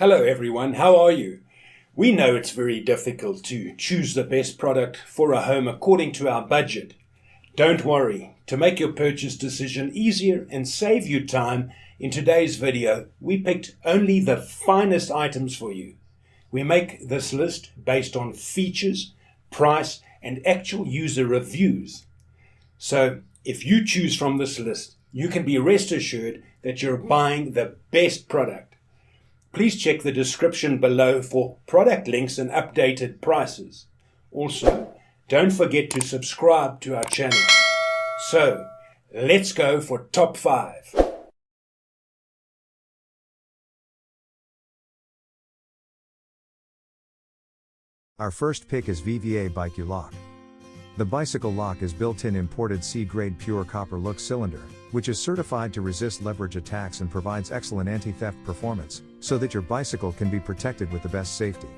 Hello everyone, how are you? We know it's very difficult to choose the best product for a home according to our budget. Don't worry, to make your purchase decision easier and save you time, in today's video we picked only the finest items for you. We make this list based on features, price and actual user reviews. So if you choose from this list, you can be rest assured that you're buying the best product. Please check the description below for product links and updated prices. Also, don't forget to subscribe to our channel. So, let's go for top 5. Our first pick is VVA Bike U-Lock. The bicycle lock is built-in imported C-grade pure copper look cylinder, which is certified to resist leverage attacks and provides excellent anti-theft performance, so that your bicycle can be protected with the best safety.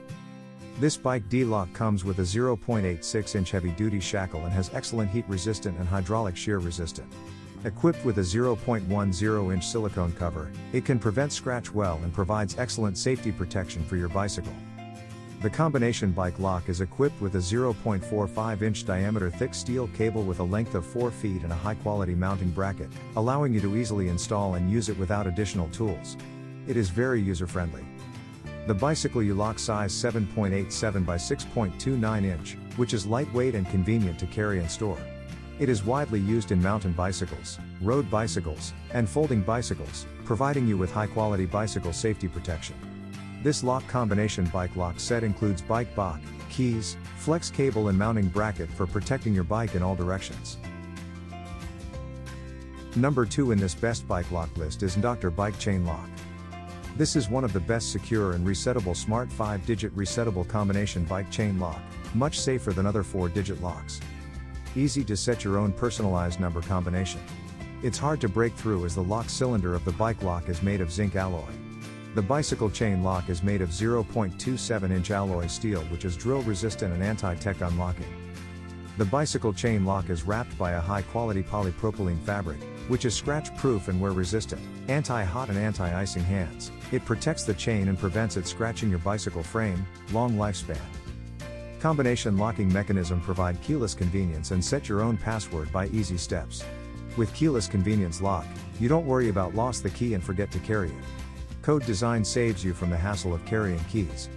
This bike D-lock comes with a 0.86-inch heavy-duty shackle and has excellent heat-resistant and hydraulic shear resistant. Equipped with a 0.10-inch silicone cover, it can prevent scratch well and provides excellent safety protection for your bicycle. The combination bike lock is equipped with a 0.45-inch diameter thick steel cable with a length of 4 feet and a high-quality mounting bracket, allowing you to easily install and use it without additional tools. It is very user-friendly. The bicycle U-Lock size 7.87 by 6.29 inch, which is lightweight and convenient to carry and store. It is widely used in mountain bicycles, road bicycles, and folding bicycles, providing you with high-quality bicycle safety protection. This lock combination bike lock set includes bike lock, keys, flex cable and mounting bracket for protecting your bike in all directions. Number 2 in this best bike lock list is Dr. Bike Chain Lock. This is one of the best secure and resettable smart 5-digit resettable combination bike chain lock, much safer than other 4-digit locks. Easy to set your own personalized number combination. It's hard to break through as the lock cylinder of the bike lock is made of zinc alloy. The bicycle chain lock is made of 0.27-inch alloy steel which is drill resistant and anti-tech unlocking. The bicycle chain lock is wrapped by a high-quality polypropylene fabric, which is scratch-proof and wear-resistant, anti-hot and anti-icing hands. It protects the chain and prevents it scratching your bicycle frame. Long lifespan. Combination locking mechanism provide keyless convenience and set your own password by easy steps. With keyless convenience lock, you don't worry about lost the key and forget to carry it. Code design saves you from the hassle of carrying keys.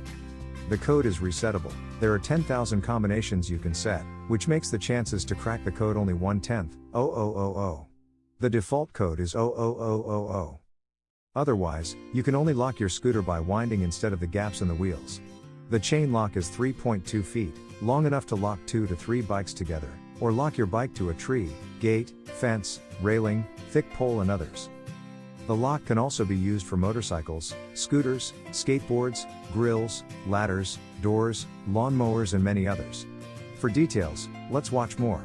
The code is resettable. There are 10,000 combinations you can set, which makes the chances to crack the code only 1/10, 0000. The default code is 00000. Otherwise, you can only lock your scooter by winding instead of the gaps in the wheels. The chain lock is 3.2 feet, long enough to lock 2 to 3 bikes together, or lock your bike to a tree, gate, fence, railing, thick pole and others. The lock can also be used for motorcycles, scooters, skateboards, grills, ladders, doors, lawnmowers and many others. For details, let's watch more.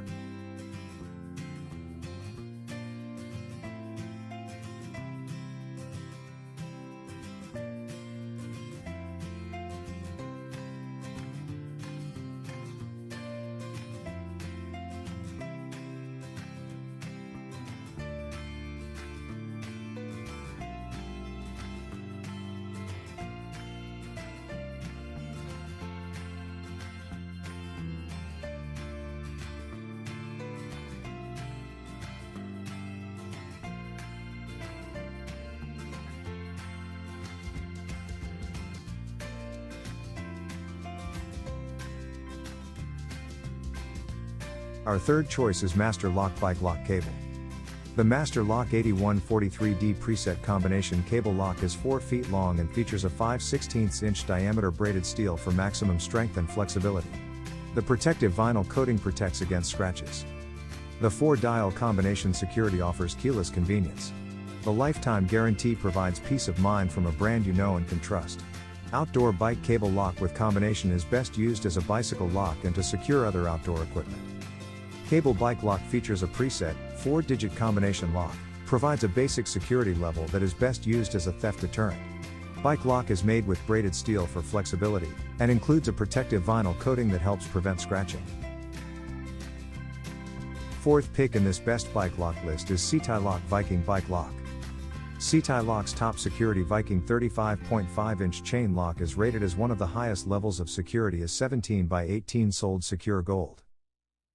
Our third choice is Master Lock Bike Lock Cable. The Master Lock 8143D preset combination cable lock is 4 feet long and features a 5/16-inch diameter braided steel for maximum strength and flexibility. The protective vinyl coating protects against scratches. The 4-dial combination security offers keyless convenience. The lifetime guarantee provides peace of mind from a brand you know and can trust. Outdoor bike cable lock with combination is best used as a bicycle lock and to secure other outdoor equipment. Cable bike lock features a preset, 4-digit combination lock, provides a basic security level that is best used as a theft deterrent. Bike lock is made with braided steel for flexibility, and includes a protective vinyl coating that helps prevent scratching. Fourth pick in this best bike lock list is C-Tie Lock Viking Bike Lock. CTI Lock's top security Viking 35.5-inch chain lock is rated as one of the highest levels of security as 17 by 18 sold secure gold.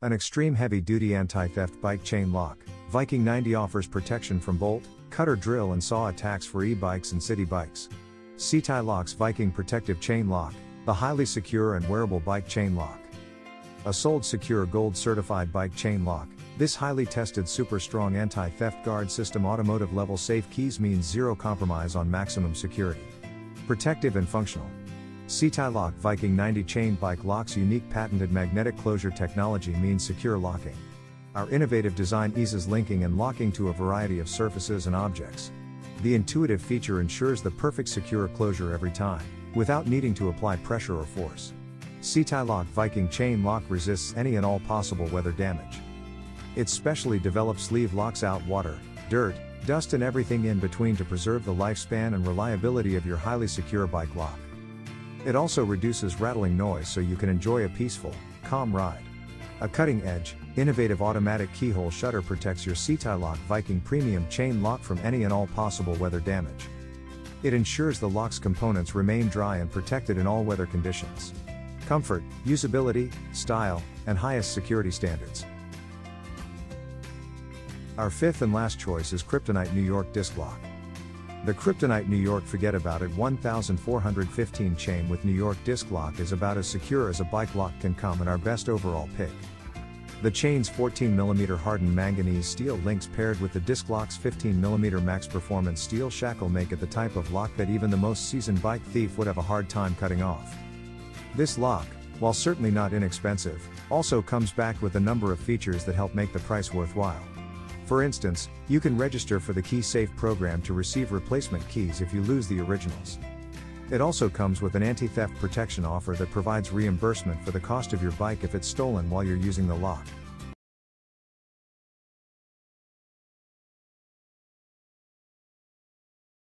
An extreme heavy-duty anti-theft bike chain lock, Viking 90 offers protection from bolt, cutter drill and saw attacks for e-bikes and city bikes. CTI Lock's Viking Protective Chain Lock, the highly secure and wearable bike chain lock. A sold secure gold certified bike chain lock, this highly tested super strong anti-theft guard system automotive level safe keys means zero compromise on maximum security. Protective and functional. CTI Lock Viking 90 chain bike lock's unique patented magnetic closure technology means secure locking. Our innovative design eases linking and locking to a variety of surfaces and objects. The intuitive feature ensures the perfect secure closure every time, without needing to apply pressure or force. CTI Lock Viking chain lock resists any and all possible weather damage. Its specially developed sleeve locks out water, dirt, dust and everything in between to preserve the lifespan and reliability of your highly secure bike lock. It also reduces rattling noise so you can enjoy a peaceful, calm ride. A cutting-edge, innovative automatic keyhole shutter protects your CTI Lock Viking premium chain lock from any and all possible weather damage. It ensures the lock's components remain dry and protected in all weather conditions. Comfort, usability, style, and highest security standards. Our fifth and last choice is Kryptonite New York Disc Lock. The Kryptonite New York Forget About It 1415 chain with New York Disc Lock is about as secure as a bike lock can come and our best overall pick. The chain's 14mm hardened manganese steel links paired with the disc lock's 15mm max performance steel shackle make it the type of lock that even the most seasoned bike thief would have a hard time cutting off. This lock, while certainly not inexpensive, also comes back with a number of features that help make the price worthwhile. For instance, you can register for the Key Safe program to receive replacement keys if you lose the originals. It also comes with an anti-theft protection offer that provides reimbursement for the cost of your bike if it's stolen while you're using the lock.